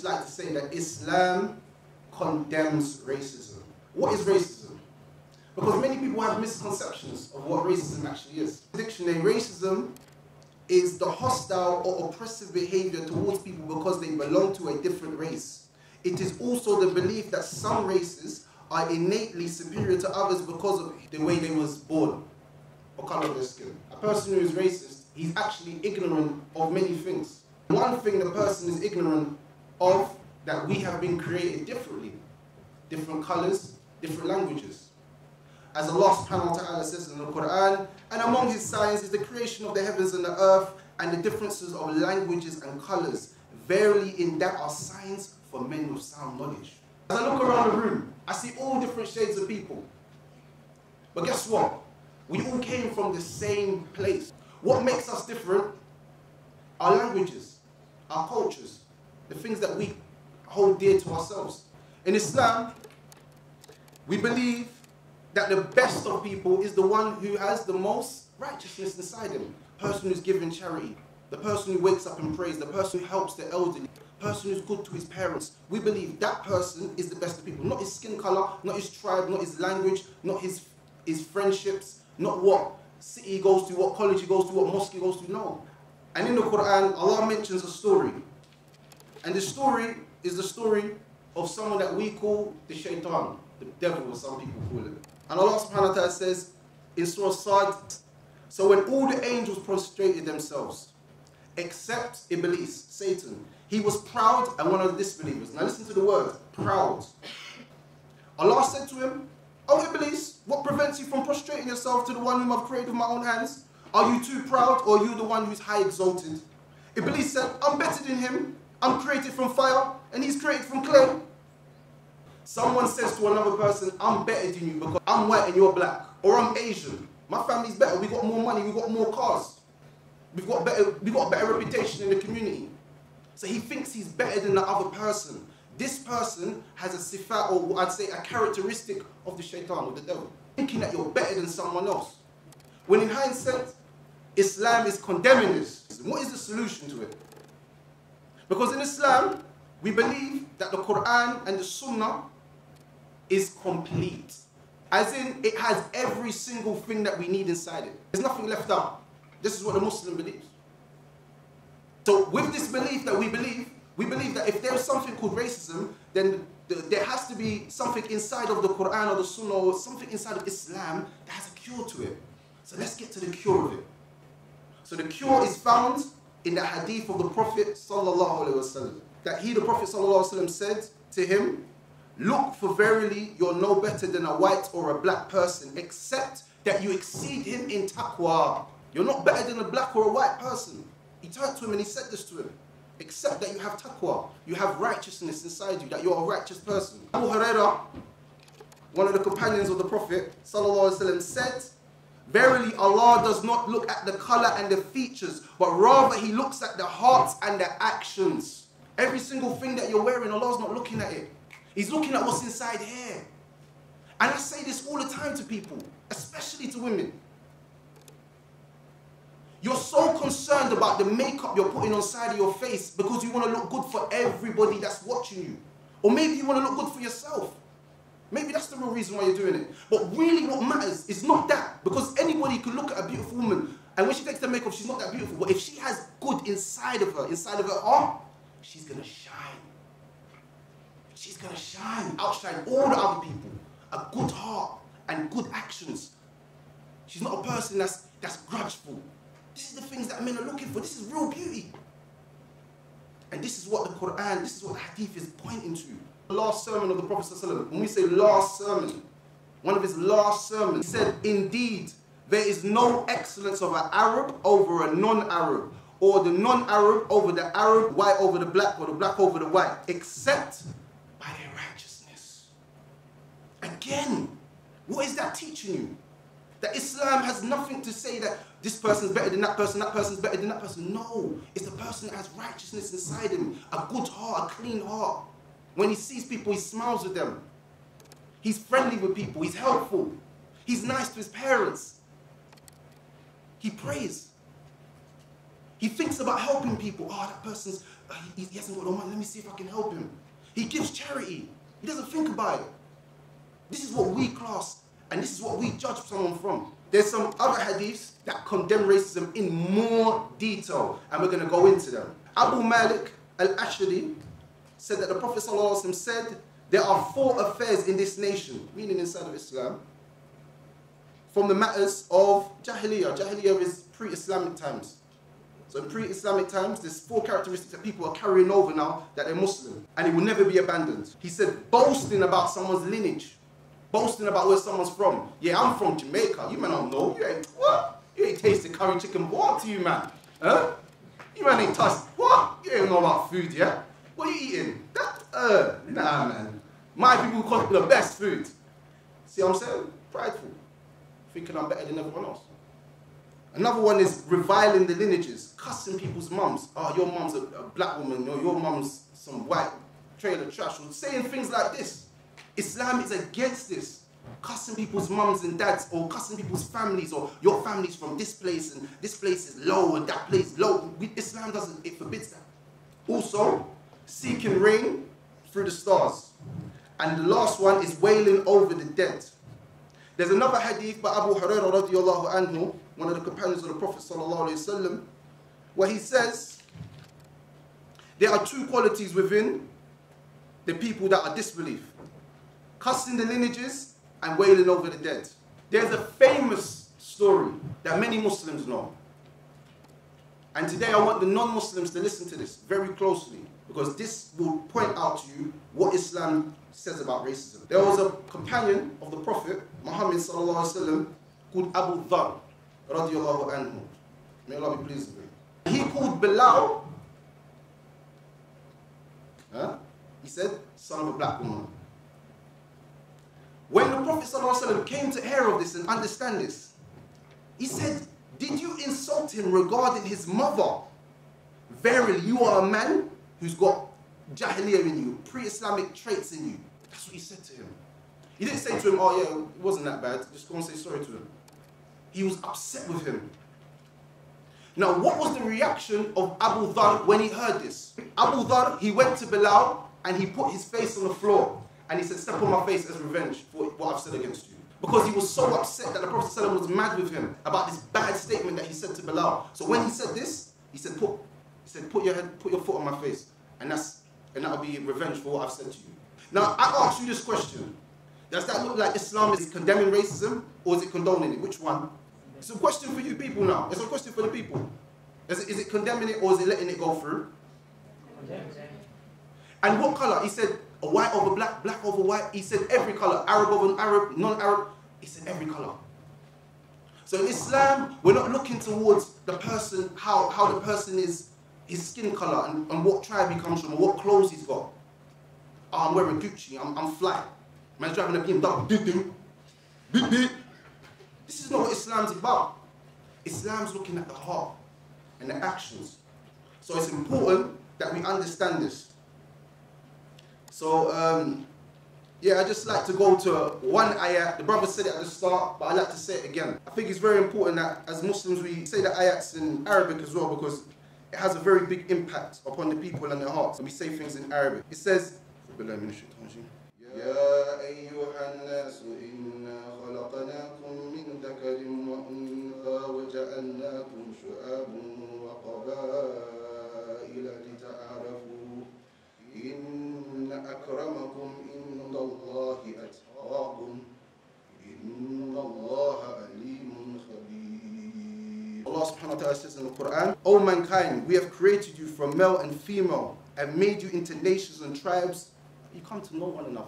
just like to say that Islam condemns racism. What is racism? Because many people have misconceptions of what racism actually is. Dictionary, racism is the hostile or oppressive behavior towards people because they belong to a different race. It is also the belief that some races are innately superior to others because of the way they was born or colour of their skin. A person who is racist, he's actually ignorant of many things. One thing the person is ignorant of, that we have been created differently. Different colours, different languages. As Allah subhanahu wa ta'ala says in the Quran, and among his signs is the creation of the heavens and the earth and the differences of languages and colours. Verily in that are signs for men with sound knowledge. As I look around the room, I see all different shades of people. But guess what? We all came from the same place. What makes us different? Our languages, our cultures, the things that we hold dear to ourselves. In Islam, we believe that the best of people is the one who has the most righteousness inside him. The person who's giving charity, the person who wakes up and prays, the person who helps the elderly, the person who's good to his parents. We believe that person is the best of people. Not his skin colour, not his tribe, not his language, not his friendships, not what city he goes to, what college he goes to, what mosque he goes to, no. And in the Quran, Allah mentions a story. And the story is the story of someone that we call the shaitan, the devil, as some people call it. And Allah subhanahu wa ta'ala says in Surah Sad, so when all the angels prostrated themselves, except Iblis, Satan, he was proud and one of the disbelievers. Now listen to the word, proud. Allah said to him, oh Iblis, what prevents you from prostrating yourself to the one whom I've created with my own hands? Are you too proud, or are you the one who's high exalted? Iblis said, I'm better than him. I'm created from fire and he's created from clay. Someone says to another person, I'm better than you because I'm white and you're black. Or I'm Asian. My family's better. We got more money. We got more cars. We got a better reputation in the community. So he thinks he's better than the other person. This person has a sifat, or I'd say a characteristic of the shaitan, or the devil. Thinking that you're better than someone else. When in hindsight, Islam is condemning this. What is the solution to it? Because in Islam, we believe that the Quran and the Sunnah is complete. As in, it has every single thing that we need inside it. There's nothing left out. This is what the Muslim believes. So with this belief that we believe that if there's something called racism, then there has to be something inside of the Quran or the Sunnah or something inside of Islam that has a cure to it. So let's get to the cure of it. So the cure is found in the hadith of the Prophet sallallahu alaihi wasallam. That he, the Prophet sallallahu alaihi wasallam, said to him, look, for verily you're no better than a white or a black person, except that you exceed him in taqwa. You're not better than a black or a white person. He turned to him and he said this to him. Except that you have taqwa, you have righteousness inside you, that you're a righteous person. Abu Hurairah, one of the companions of the Prophet sallallahu alaihi wasallam, said, verily Allah does not look at the colour and the features, but rather he looks at the hearts and the actions. Every single thing that you're wearing, Allah's not looking at it. He's looking at what's inside here. And I say this all the time to people, especially to women. You're so concerned about the makeup you're putting on the side of your face because you want to look good for everybody that's watching you. Or maybe you want to look good for yourself. Maybe that's the real reason why you're doing it. But really what matters is not that. Because anybody can look at a beautiful woman and when she takes the makeup, she's not that beautiful. But if she has good inside of her heart, she's going to shine. She's going to shine, outshine all the other people. A good heart and good actions. She's not a person that's grudgeful. This is the things that men are looking for. This is real beauty. And this is what the Quran, this is what the Hadith is pointing to. The last sermon of the Prophet ﷺ, when we say last sermon, one of his last sermons, he said, indeed, there is no excellence of an Arab over a non-Arab, or the non-Arab over the Arab, white over the black, or the black over the white, except by their righteousness. Again, what is that teaching you? That Islam has nothing to say that this person's better than that person's better than that person. No, it's the person that has righteousness inside him, a good heart, a clean heart. When he sees people, he smiles with them. He's friendly with people, he's helpful. He's nice to his parents. He prays. He thinks about helping people. Oh, that person's he hasn't got no money, let me see if I can help him. He gives charity. He doesn't think about it. This is what we class, and this is what we judge someone from. There's some other hadiths that condemn racism in more detail, and we're going to go into them. Abu Malik al-Ashari said that the Prophet ﷺ said, there are 4 affairs in this nation, meaning inside of Islam, from the matters of Jahiliyyah. Jahiliyyah is pre-Islamic times. So in pre-Islamic times, there's 4 characteristics that people are carrying over now that they're Muslim, and it will never be abandoned. He said, boasting about someone's lineage. Boasting about where someone's from. Yeah, I'm from Jamaica. You man don't know. You ain't, what? You ain't tasted curry chicken. What to you, man? Huh? You man ain't touched. What? You ain't know about food, yeah? What are you eating? Nah, man. My people call it the best food. See what I'm saying? Prideful. Thinking I'm better than everyone else. Another one is reviling the lineages. Cussing people's mums. Oh, your mum's a black woman. Or your mum's some white trailer trash. Or saying things like this. Islam is against this. Cussing people's mums and dads, or cussing people's families, or your family's from this place and this place is low and that place is low. Islam doesn't, it forbids that. Also, seeking rain through the stars. And the last one is wailing over the dead. There's another hadith by Abu Hurairah radiallahu anhu, one of the companions of the Prophet sallallahu alaihi wasallam, where he says, there are 2 qualities within the people that are disbelief. Cussing the lineages and wailing over the dead. There's a famous story that many Muslims know. And today I want the non-Muslims to listen to this very closely, because this will point out to you what Islam says about racism. There was a companion of the Prophet, Muhammad sallallahu alaihi wasallam, called Abu Dhar radiallahu anhu. May Allah be pleased with him. He called Bilal, he said, son of a black woman. When the Prophet ﷺ came to hear of this and understand this, he said, did you insult him regarding his mother? Verily, you are a man who's got jahiliyyah in you, pre-Islamic traits in you. That's what he said to him. He didn't say to him, oh yeah, it wasn't that bad, just go and say sorry to him. He was upset with him. Now, what was the reaction of Abu Dhar when he heard this? Abu Dhar, he went to Bilal and he put his face on the floor. And he said, step on my face as revenge for what I've said against you. Because he was so upset that the Prophet ﷺ was mad with him about this bad statement that he said to Bilal. So when he said this, he said, put your foot on my face. And that'll be revenge for what I've said to you. Now, I ask you this question. Does that look like Islam is condemning racism, or is it condoning it? Which one? It's a question for you people now. It's a question for the people. Is it condemning it, or is it letting it go through? And what color? He said, a white over black, black over white. He said every color. Arab over Arab, non-Arab. He said every color. So in Islam, we're not looking towards the person, how the person is, his skin color, and what tribe he comes from, or what clothes he's got. Oh, I'm wearing Gucci, I'm fly. Man's driving a BMW. This is not what Islam's about. Islam's looking at the heart and the actions. So it's important that we understand this. So, yeah, I just like to go to one ayat. The brother said it at the start, but I like to say it again. I think it's very important that as Muslims we say the ayats in Arabic as well, because it has a very big impact upon the people and their hearts. And we say things in Arabic. It says, يا أيها الناس إنا خلقناكم من ذكر وأنثى وجعلناكم شعوبا وقبائل لتعارفوا إن أكرمكم عند الله أتقاكم إن الله عليم خبير. Allah subhanahu wa ta'ala says in the Quran, O mankind, we have created you from male and female and made you into nations and tribes. You come to know one another.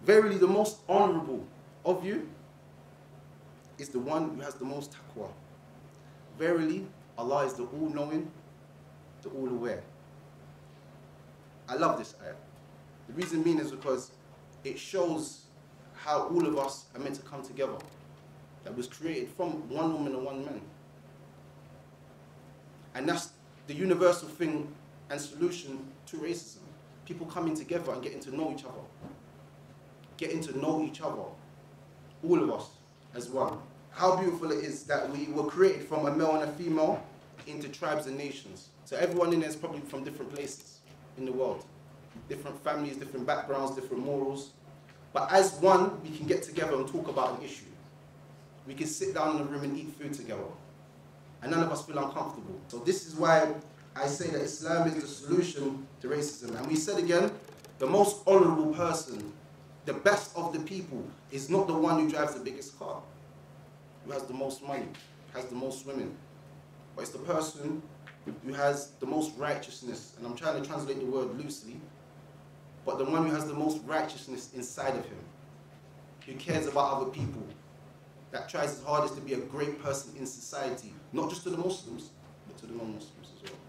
Verily, the most honorable of you is the one who has the most taqwa. Verily, Allah is the all-knowing, the all-aware. I love this ayah. The reason being is because it shows how all of us are meant to come together. That was created from one woman and one man. And that's the universal thing and solution to racism. People coming together and getting to know each other. Getting to know each other. All of us as one. How beautiful it is that we were created from a male and a female into tribes and nations. So everyone in there is probably from different places in the world. Different families, different backgrounds, different morals. But as one, we can get together and talk about an issue. We can sit down in a room and eat food together. And none of us feel uncomfortable. So this is why I say that Islam is the solution to racism. And we said again, the most honorable person, the best of the people, is not the one who drives the biggest car, who has the most money, has the most women. But it's the person who has the most righteousness. And I'm trying to translate the word loosely. But the one who has the most righteousness inside of him, who cares about other people, that tries his hardest to be a great person in society, not just to the Muslims, but to the non-Muslims as well.